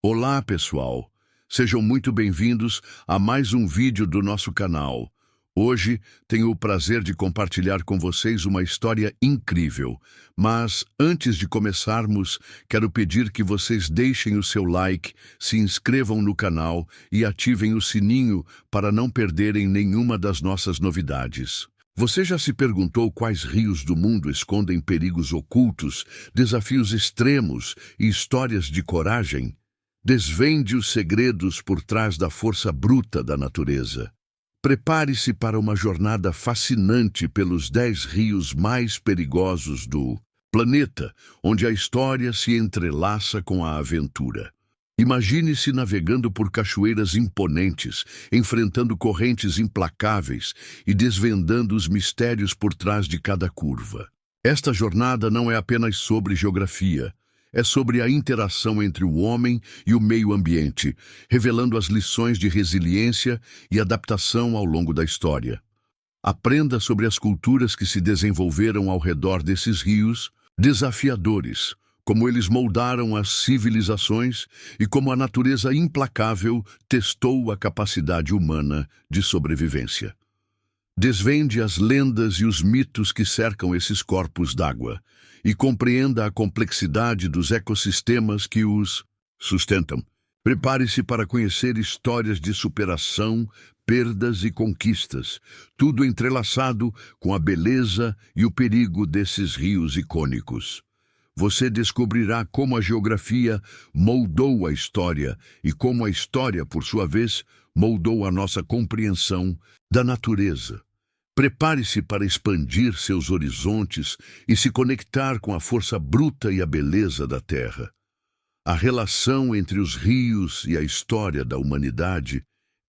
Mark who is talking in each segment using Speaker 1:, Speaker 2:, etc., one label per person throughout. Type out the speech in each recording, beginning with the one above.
Speaker 1: Olá, pessoal! Sejam muito bem-vindos a mais um vídeo do nosso canal. Hoje tenho o prazer de compartilhar com vocês uma história incrível. Mas, antes de começarmos, quero pedir que vocês deixem o seu like, se inscrevam no canal e ativem o sininho para não perderem nenhuma das nossas novidades. Você já se perguntou quais rios do mundo escondem perigos ocultos, desafios extremos e histórias de coragem? Desvende os segredos por trás da força bruta da natureza. Prepare-se para uma jornada fascinante pelos 10 rios mais perigosos do planeta, onde a história se entrelaça com a aventura. Imagine-se navegando por cachoeiras imponentes, enfrentando correntes implacáveis e desvendando os mistérios por trás de cada curva. Esta jornada não é apenas sobre geografia. É sobre a interação entre o homem e o meio ambiente, revelando as lições de resiliência e adaptação ao longo da história. Aprenda sobre as culturas que se desenvolveram ao redor desses rios desafiadores, como eles moldaram as civilizações e como a natureza implacável testou a capacidade humana de sobrevivência. Desvende as lendas e os mitos que cercam esses corpos d'água e compreenda a complexidade dos ecossistemas que os sustentam. Prepare-se para conhecer histórias de superação, perdas e conquistas, tudo entrelaçado com a beleza e o perigo desses rios icônicos. Você descobrirá como a geografia moldou a história e como a história, por sua vez, moldou a nossa compreensão da natureza. Prepare-se para expandir seus horizontes e se conectar com a força bruta e a beleza da Terra. A relação entre os rios e a história da humanidade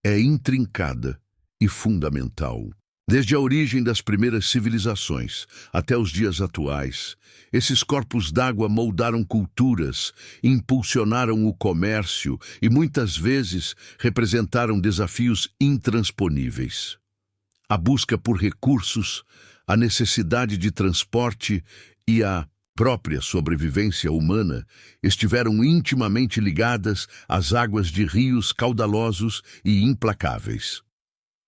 Speaker 1: é intrincada e fundamental. Desde a origem das primeiras civilizações até os dias atuais, esses corpos d'água moldaram culturas, impulsionaram o comércio e muitas vezes representaram desafios intransponíveis. A busca por recursos, a necessidade de transporte e a própria sobrevivência humana estiveram intimamente ligadas às águas de rios caudalosos e implacáveis.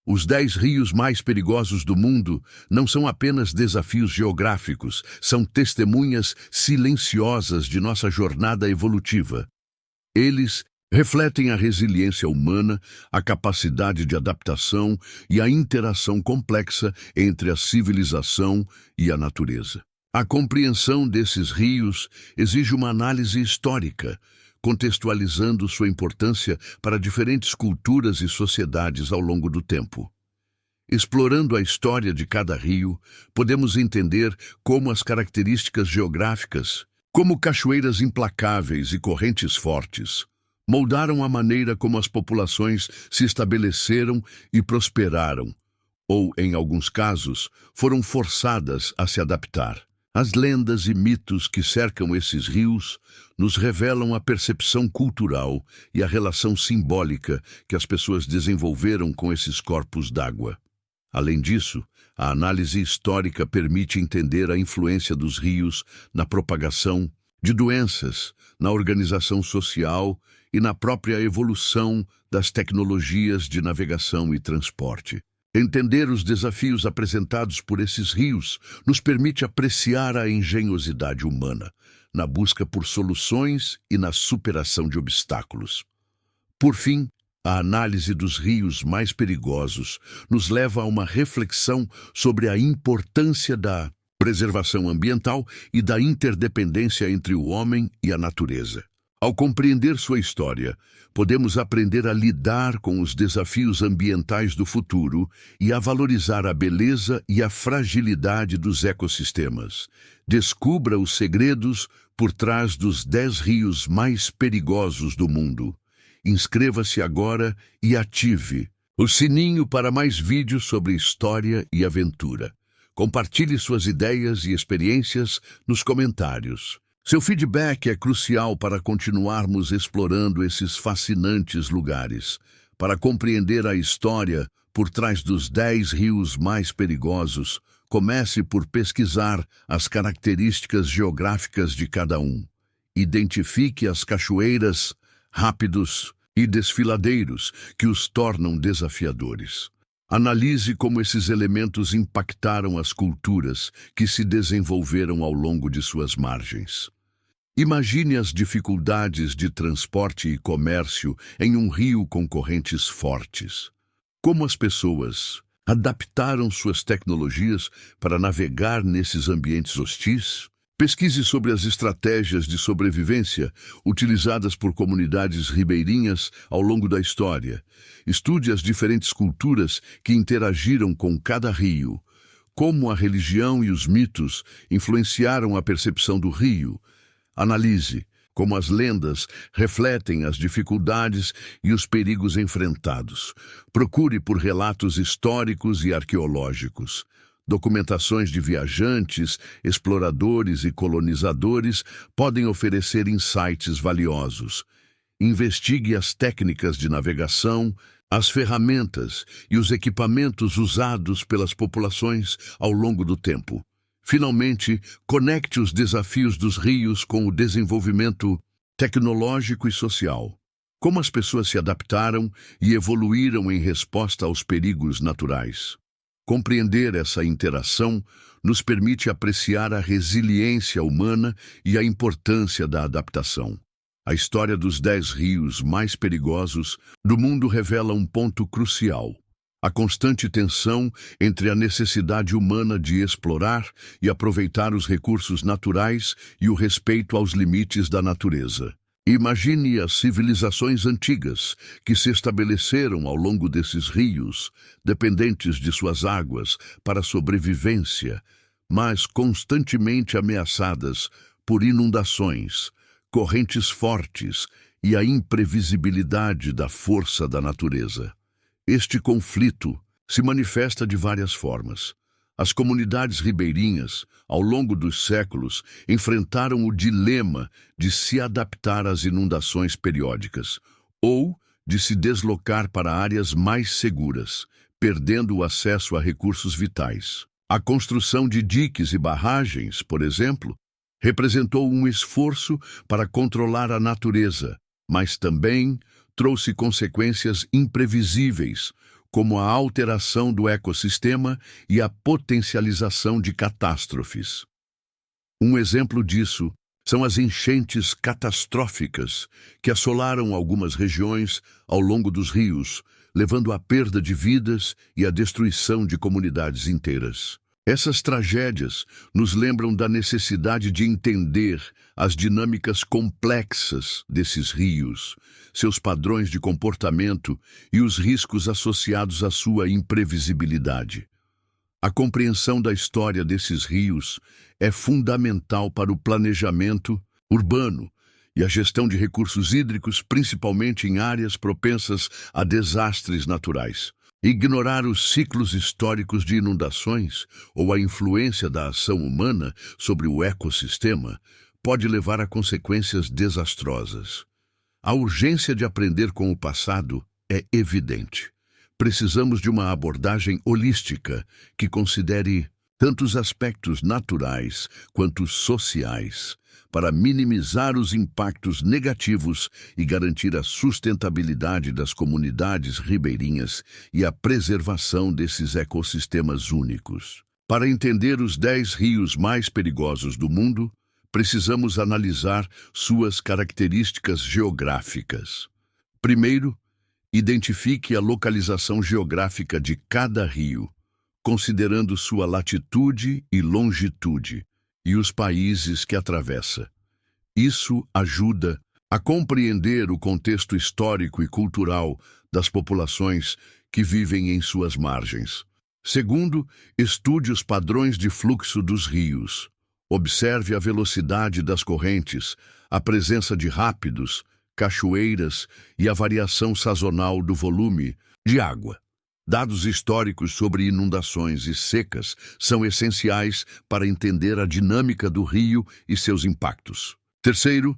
Speaker 1: Os 10 rios mais perigosos do mundo não são apenas desafios geográficos, são testemunhas silenciosas de nossa jornada evolutiva. Eles refletem a resiliência humana, a capacidade de adaptação e a interação complexa entre a civilização e a natureza. A compreensão desses rios exige uma análise histórica, contextualizando sua importância para diferentes culturas e sociedades ao longo do tempo. Explorando a história de cada rio, podemos entender como as características geográficas, como cachoeiras implacáveis e correntes fortes, moldaram a maneira como as populações se estabeleceram e prosperaram, ou, em alguns casos, foram forçadas a se adaptar. As lendas e mitos que cercam esses rios nos revelam a percepção cultural e a relação simbólica que as pessoas desenvolveram com esses corpos d'água. Além disso, a análise histórica permite entender a influência dos rios na propagação de doenças, na organização social e na própria evolução das tecnologias de navegação e transporte. Entender os desafios apresentados por esses rios nos permite apreciar a engenhosidade humana na busca por soluções e na superação de obstáculos. Por fim, a análise dos rios mais perigosos nos leva a uma reflexão sobre a importância da preservação ambiental e da interdependência entre o homem e a natureza. Ao compreender sua história, podemos aprender a lidar com os desafios ambientais do futuro e a valorizar a beleza e a fragilidade dos ecossistemas. Descubra os segredos por trás dos 10 rios mais perigosos do mundo. Inscreva-se agora e ative o sininho para mais vídeos sobre história e aventura. Compartilhe suas ideias e experiências nos comentários. Seu feedback é crucial para continuarmos explorando esses fascinantes lugares. Para compreender a história por trás dos 10 rios mais perigosos, comece por pesquisar as características geográficas de cada um. Identifique as cachoeiras, rápidos e desfiladeiros que os tornam desafiadores. Analise como esses elementos impactaram as culturas que se desenvolveram ao longo de suas margens. Imagine as dificuldades de transporte e comércio em um rio com correntes fortes. Como as pessoas adaptaram suas tecnologias para navegar nesses ambientes hostis? Pesquise sobre as estratégias de sobrevivência utilizadas por comunidades ribeirinhas ao longo da história. Estude as diferentes culturas que interagiram com cada rio, como a religião e os mitos influenciaram a percepção do rio. Analise como as lendas refletem as dificuldades e os perigos enfrentados. Procure por relatos históricos e arqueológicos. Documentações de viajantes, exploradores e colonizadores podem oferecer insights valiosos. Investigue as técnicas de navegação, as ferramentas e os equipamentos usados pelas populações ao longo do tempo. Finalmente, conecte os desafios dos rios com o desenvolvimento tecnológico e social. Como as pessoas se adaptaram e evoluíram em resposta aos perigos naturais. Compreender essa interação nos permite apreciar a resiliência humana e a importância da adaptação. A história dos 10 rios mais perigosos do mundo revela um ponto crucial: a constante tensão entre a necessidade humana de explorar e aproveitar os recursos naturais e o respeito aos limites da natureza. Imagine as civilizações antigas que se estabeleceram ao longo desses rios, dependentes de suas águas para a sobrevivência, mas constantemente ameaçadas por inundações, correntes fortes e a imprevisibilidade da força da natureza. Este conflito se manifesta de várias formas. As comunidades ribeirinhas, ao longo dos séculos, enfrentaram o dilema de se adaptar às inundações periódicas ou de se deslocar para áreas mais seguras, perdendo o acesso a recursos vitais. A construção de diques e barragens, por exemplo, representou um esforço para controlar a natureza, mas também trouxe consequências imprevisíveis, como a alteração do ecossistema e a potencialização de catástrofes. Um exemplo disso são as enchentes catastróficas que assolaram algumas regiões ao longo dos rios, levando à perda de vidas e à destruição de comunidades inteiras. Essas tragédias nos lembram da necessidade de entender as dinâmicas complexas desses rios, seus padrões de comportamento e os riscos associados à sua imprevisibilidade. A compreensão da história desses rios é fundamental para o planejamento urbano e a gestão de recursos hídricos, principalmente em áreas propensas a desastres naturais. Ignorar os ciclos históricos de inundações ou a influência da ação humana sobre o ecossistema pode levar a consequências desastrosas. A urgência de aprender com o passado é evidente. Precisamos de uma abordagem holística que considere tanto os aspectos naturais quanto os sociais, para minimizar os impactos negativos e garantir a sustentabilidade das comunidades ribeirinhas e a preservação desses ecossistemas únicos. Para entender os 10 rios mais perigosos do mundo, precisamos analisar suas características geográficas. Primeiro, identifique a localização geográfica de cada rio, considerando sua latitude e longitude, e os países que atravessa. Isso ajuda a compreender o contexto histórico e cultural das populações que vivem em suas margens. Segundo, estude os padrões de fluxo dos rios. Observe a velocidade das correntes, a presença de rápidos, cachoeiras e a variação sazonal do volume de água. Dados históricos sobre inundações e secas são essenciais para entender a dinâmica do rio e seus impactos. Terceiro,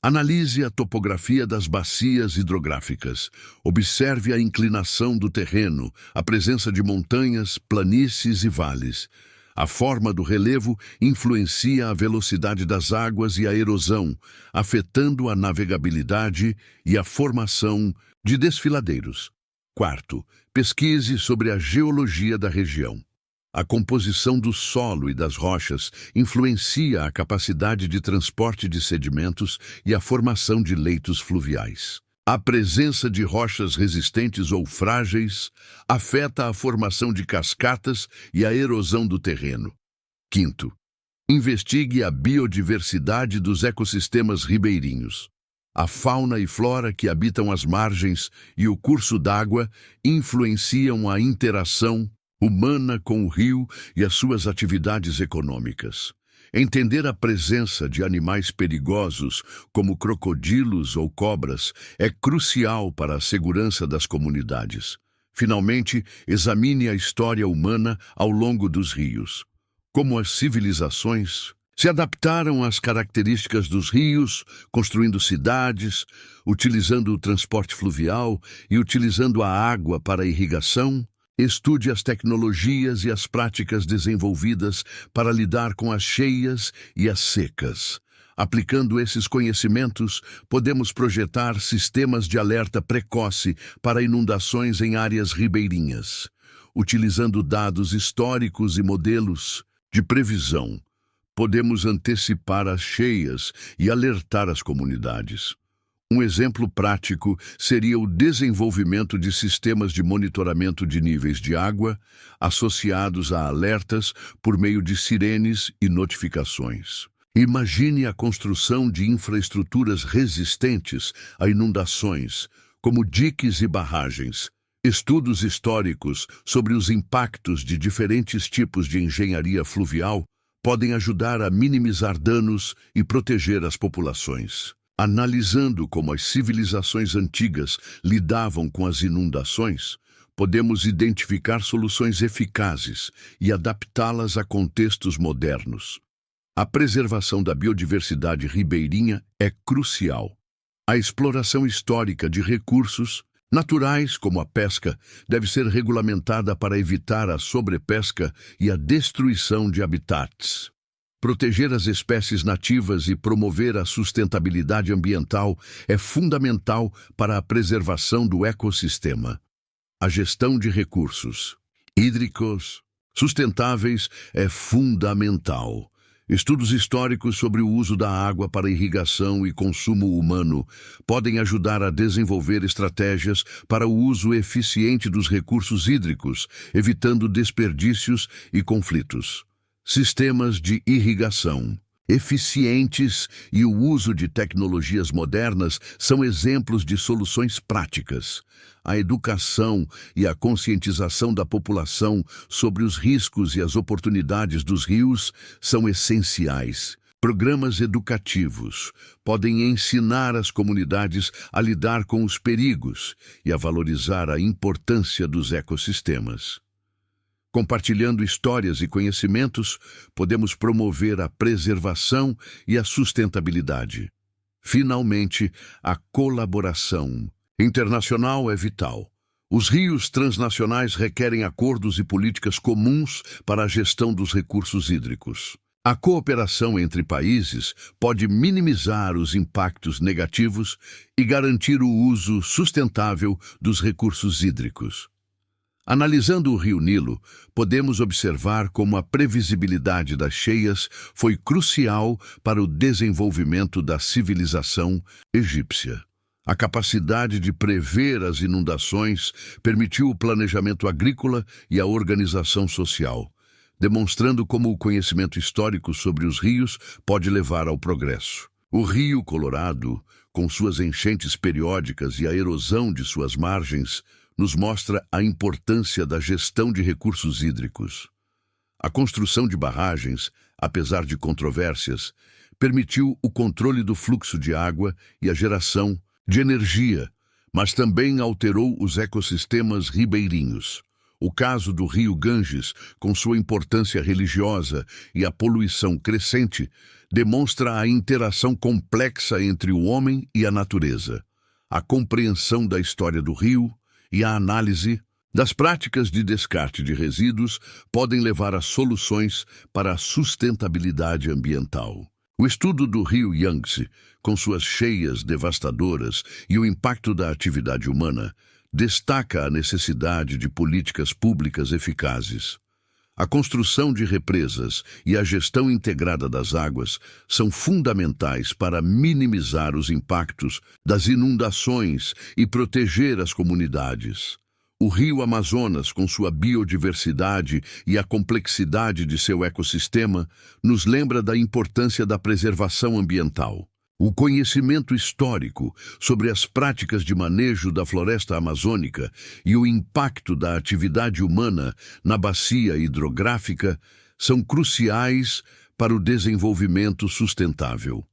Speaker 1: analise a topografia das bacias hidrográficas. Observe a inclinação do terreno, a presença de montanhas, planícies e vales. A forma do relevo influencia a velocidade das águas e a erosão, afetando a navegabilidade e a formação de desfiladeiros. Quarto, pesquise sobre a geologia da região. A composição do solo e das rochas influencia a capacidade de transporte de sedimentos e a formação de leitos fluviais. A presença de rochas resistentes ou frágeis afeta a formação de cascatas e a erosão do terreno. Quinto, investigue a biodiversidade dos ecossistemas ribeirinhos. A fauna e flora que habitam as margens e o curso d'água influenciam a interação humana com o rio e as suas atividades econômicas. Entender a presença de animais perigosos, como crocodilos ou cobras, é crucial para a segurança das comunidades. Finalmente, examine a história humana ao longo dos rios. Como as civilizações se adaptaram às características dos rios, construindo cidades, utilizando o transporte fluvial e utilizando a água para a irrigação. Estude as tecnologias e as práticas desenvolvidas para lidar com as cheias e as secas. Aplicando esses conhecimentos, podemos projetar sistemas de alerta precoce para inundações em áreas ribeirinhas. Utilizando dados históricos e modelos de previsão, podemos antecipar as cheias e alertar as comunidades. Um exemplo prático seria o desenvolvimento de sistemas de monitoramento de níveis de água associados a alertas por meio de sirenes e notificações. Imagine a construção de infraestruturas resistentes a inundações, como diques e barragens. Estudos históricos sobre os impactos de diferentes tipos de engenharia fluvial podem ajudar a minimizar danos e proteger as populações. Analisando como as civilizações antigas lidavam com as inundações, podemos identificar soluções eficazes e adaptá-las a contextos modernos. A preservação da biodiversidade ribeirinha é crucial. A exploração histórica de recursos naturais, como a pesca, deve ser regulamentada para evitar a sobrepesca e a destruição de habitats. Proteger as espécies nativas e promover a sustentabilidade ambiental é fundamental para a preservação do ecossistema. A gestão de recursos hídricos sustentáveis é fundamental. Estudos históricos sobre o uso da água para irrigação e consumo humano podem ajudar a desenvolver estratégias para o uso eficiente dos recursos hídricos, evitando desperdícios e conflitos. Sistemas de irrigação eficientes e o uso de tecnologias modernas são exemplos de soluções práticas. A educação e a conscientização da população sobre os riscos e as oportunidades dos rios são essenciais. Programas educativos podem ensinar as comunidades a lidar com os perigos e a valorizar a importância dos ecossistemas. Compartilhando histórias e conhecimentos, podemos promover a preservação e a sustentabilidade. Finalmente, a colaboração internacional é vital. Os rios transnacionais requerem acordos e políticas comuns para a gestão dos recursos hídricos. A cooperação entre países pode minimizar os impactos negativos e garantir o uso sustentável dos recursos hídricos. Analisando o Rio Nilo, podemos observar como a previsibilidade das cheias foi crucial para o desenvolvimento da civilização egípcia. A capacidade de prever as inundações permitiu o planejamento agrícola e a organização social, demonstrando como o conhecimento histórico sobre os rios pode levar ao progresso. O Rio Colorado, com suas enchentes periódicas e a erosão de suas margens, nos mostra a importância da gestão de recursos hídricos. A construção de barragens, apesar de controvérsias, permitiu o controle do fluxo de água e a geração de energia, mas também alterou os ecossistemas ribeirinhos. O caso do rio Ganges, com sua importância religiosa e a poluição crescente, demonstra a interação complexa entre o homem e a natureza. A compreensão da história do rio e a análise das práticas de descarte de resíduos podem levar a soluções para a sustentabilidade ambiental. O estudo do rio Yangtze, com suas cheias devastadoras e o impacto da atividade humana, destaca a necessidade de políticas públicas eficazes. A construção de represas e a gestão integrada das águas são fundamentais para minimizar os impactos das inundações e proteger as comunidades. O rio Amazonas, com sua biodiversidade e a complexidade de seu ecossistema, nos lembra da importância da preservação ambiental. O conhecimento histórico sobre as práticas de manejo da floresta amazônica e o impacto da atividade humana na bacia hidrográfica são cruciais para o desenvolvimento sustentável.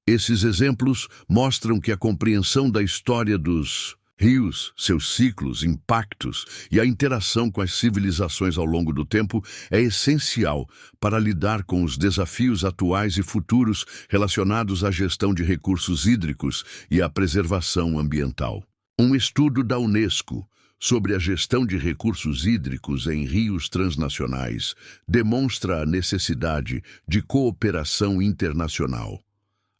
Speaker 1: Esses exemplos mostram que a compreensão da história dos rios, seus ciclos, impactos e a interação com as civilizações ao longo do tempo é essencial para lidar com os desafios atuais e futuros relacionados à gestão de recursos hídricos e à preservação ambiental. Um estudo da Unesco sobre a gestão de recursos hídricos em rios transnacionais demonstra a necessidade de cooperação internacional.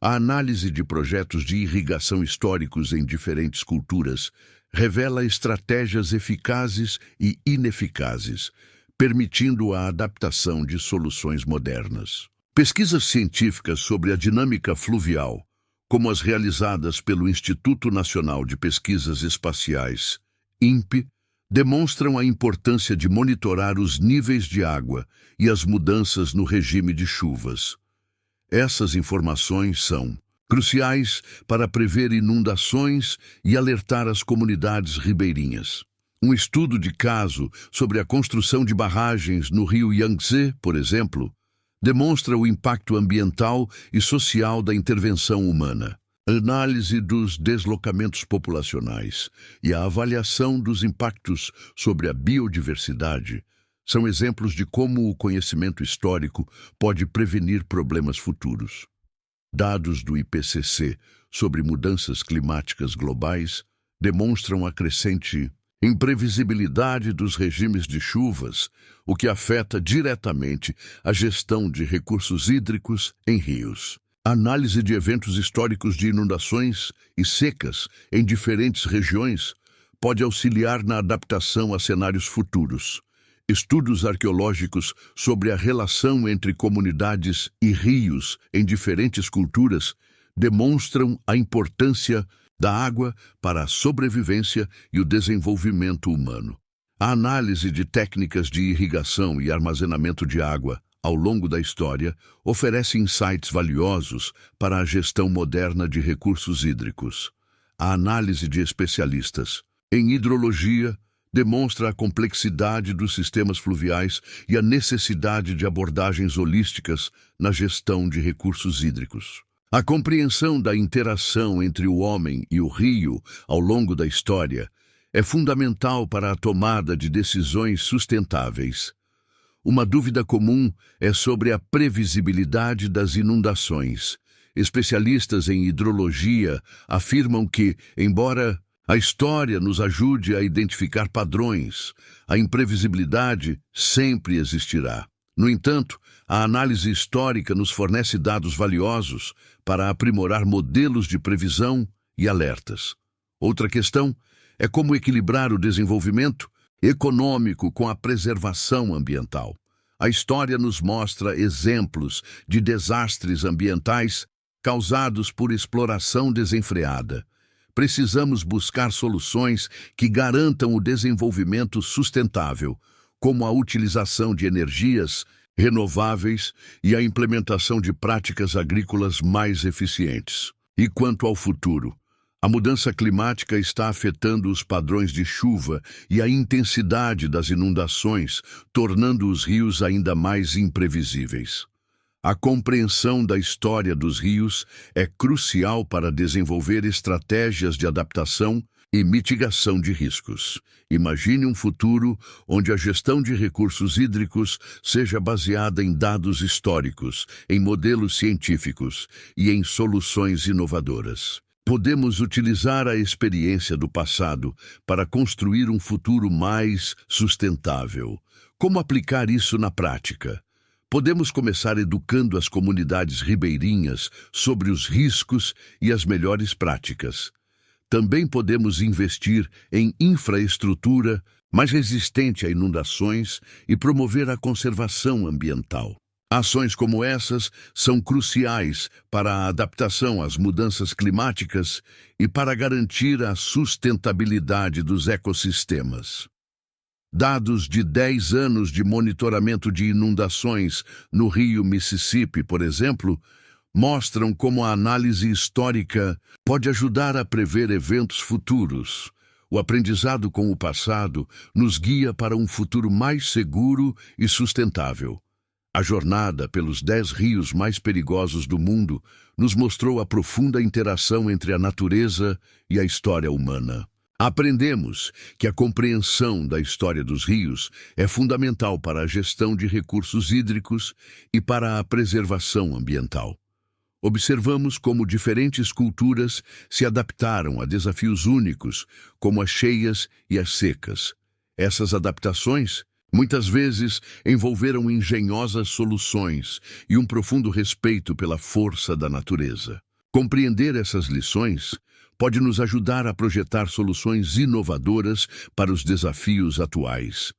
Speaker 1: A análise de projetos de irrigação históricos em diferentes culturas revela estratégias eficazes e ineficazes, permitindo a adaptação de soluções modernas. Pesquisas científicas sobre a dinâmica fluvial, como as realizadas pelo Instituto Nacional de Pesquisas Espaciais, INPE, demonstram a importância de monitorar os níveis de água e as mudanças no regime de chuvas. Essas informações são cruciais para prever inundações e alertar as comunidades ribeirinhas. Um estudo de caso sobre a construção de barragens no rio Yangtze, por exemplo, demonstra o impacto ambiental e social da intervenção humana. A análise dos deslocamentos populacionais e a avaliação dos impactos sobre a biodiversidade são exemplos de como o conhecimento histórico pode prevenir problemas futuros. Dados do IPCC sobre mudanças climáticas globais demonstram a crescente imprevisibilidade dos regimes de chuvas, o que afeta diretamente a gestão de recursos hídricos em rios. A análise de eventos históricos de inundações e secas em diferentes regiões pode auxiliar na adaptação a cenários futuros. Estudos arqueológicos sobre a relação entre comunidades e rios em diferentes culturas demonstram a importância da água para a sobrevivência e o desenvolvimento humano. A análise de técnicas de irrigação e armazenamento de água ao longo da história oferece insights valiosos para a gestão moderna de recursos hídricos. A análise de especialistas em hidrologia demonstra a complexidade dos sistemas fluviais e a necessidade de abordagens holísticas na gestão de recursos hídricos. A compreensão da interação entre o homem e o rio ao longo da história é fundamental para a tomada de decisões sustentáveis. Uma dúvida comum é sobre a previsibilidade das inundações. Especialistas em hidrologia afirmam que, embora a história nos ajude a identificar padrões, a imprevisibilidade sempre existirá. No entanto, a análise histórica nos fornece dados valiosos para aprimorar modelos de previsão e alertas. Outra questão é como equilibrar o desenvolvimento econômico com a preservação ambiental. A história nos mostra exemplos de desastres ambientais causados por exploração desenfreada. Precisamos buscar soluções que garantam o desenvolvimento sustentável, como a utilização de energias renováveis e a implementação de práticas agrícolas mais eficientes. E quanto ao futuro, a mudança climática está afetando os padrões de chuva e a intensidade das inundações, tornando os rios ainda mais imprevisíveis. A compreensão da história dos rios é crucial para desenvolver estratégias de adaptação e mitigação de riscos. Imagine um futuro onde a gestão de recursos hídricos seja baseada em dados históricos, em modelos científicos e em soluções inovadoras. Podemos utilizar a experiência do passado para construir um futuro mais sustentável. Como aplicar isso na prática? Podemos começar educando as comunidades ribeirinhas sobre os riscos e as melhores práticas. Também podemos investir em infraestrutura mais resistente a inundações e promover a conservação ambiental. Ações como essas são cruciais para a adaptação às mudanças climáticas e para garantir a sustentabilidade dos ecossistemas. Dados de 10 anos de monitoramento de inundações no rio Mississippi, por exemplo, mostram como a análise histórica pode ajudar a prever eventos futuros. O aprendizado com o passado nos guia para um futuro mais seguro e sustentável. A jornada pelos 10 rios mais perigosos do mundo nos mostrou a profunda interação entre a natureza e a história humana. Aprendemos que a compreensão da história dos rios é fundamental para a gestão de recursos hídricos e para a preservação ambiental. Observamos como diferentes culturas se adaptaram a desafios únicos, como as cheias e as secas. Essas adaptações muitas vezes envolveram engenhosas soluções e um profundo respeito pela força da natureza. Compreender essas lições pode nos ajudar a projetar soluções inovadoras para os desafios atuais.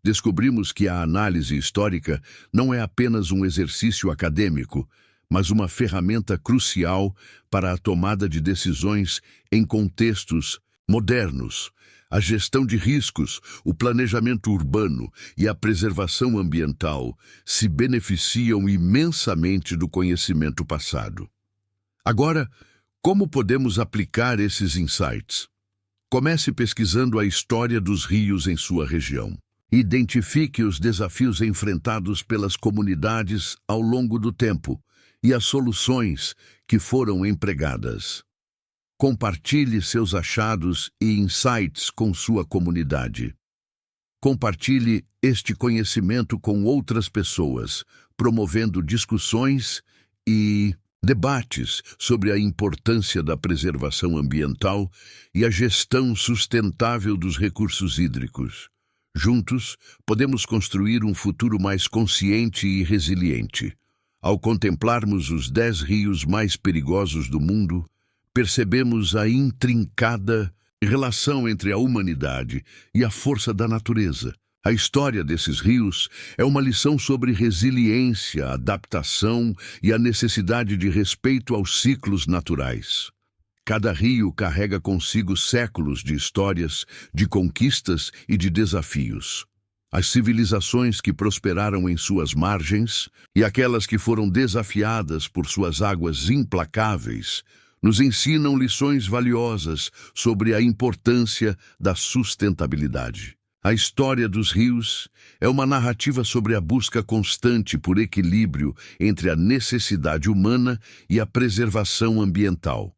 Speaker 1: Descobrimos que a análise histórica não é apenas um exercício acadêmico, mas uma ferramenta crucial para a tomada de decisões em contextos modernos. A gestão de riscos, o planejamento urbano e a preservação ambiental se beneficiam imensamente do conhecimento passado. Agora, como podemos aplicar esses insights? Comece pesquisando a história dos rios em sua região. Identifique os desafios enfrentados pelas comunidades ao longo do tempo e as soluções que foram empregadas. Compartilhe seus achados e insights com sua comunidade. Compartilhe este conhecimento com outras pessoas, promovendo discussões e debates sobre a importância da preservação ambiental e a gestão sustentável dos recursos hídricos. Juntos, podemos construir um futuro mais consciente e resiliente. Ao contemplarmos os 10 rios mais perigosos do mundo, percebemos a intrincada relação entre a humanidade e a força da natureza. A história desses rios é uma lição sobre resiliência, adaptação e a necessidade de respeito aos ciclos naturais. Cada rio carrega consigo séculos de histórias, de conquistas e de desafios. As civilizações que prosperaram em suas margens e aquelas que foram desafiadas por suas águas implacáveis nos ensinam lições valiosas sobre a importância da sustentabilidade. A história dos rios é uma narrativa sobre a busca constante por equilíbrio entre a necessidade humana e a preservação ambiental.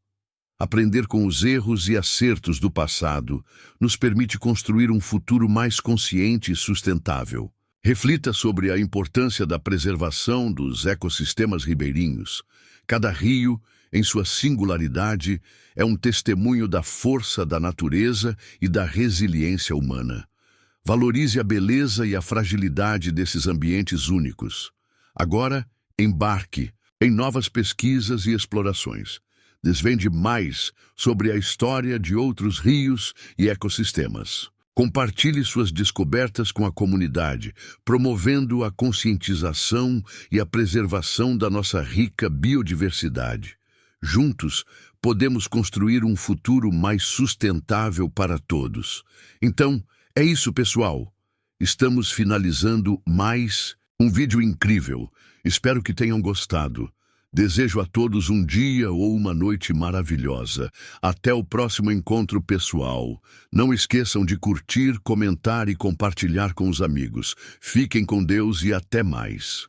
Speaker 1: Aprender com os erros e acertos do passado nos permite construir um futuro mais consciente e sustentável. Reflita sobre a importância da preservação dos ecossistemas ribeirinhos. Cada rio, em sua singularidade, é um testemunho da força da natureza e da resiliência humana. Valorize a beleza e a fragilidade desses ambientes únicos. Agora, embarque em novas pesquisas e explorações. Desvende mais sobre a história de outros rios e ecossistemas. Compartilhe suas descobertas com a comunidade, promovendo a conscientização e a preservação da nossa rica biodiversidade. Juntos, podemos construir um futuro mais sustentável para todos. Então, é isso, pessoal. Estamos finalizando mais um vídeo incrível. Espero que tenham gostado. Desejo a todos um dia ou uma noite maravilhosa. Até o próximo encontro pessoal. Não esqueçam de curtir, comentar e compartilhar com os amigos. Fiquem com Deus e até mais.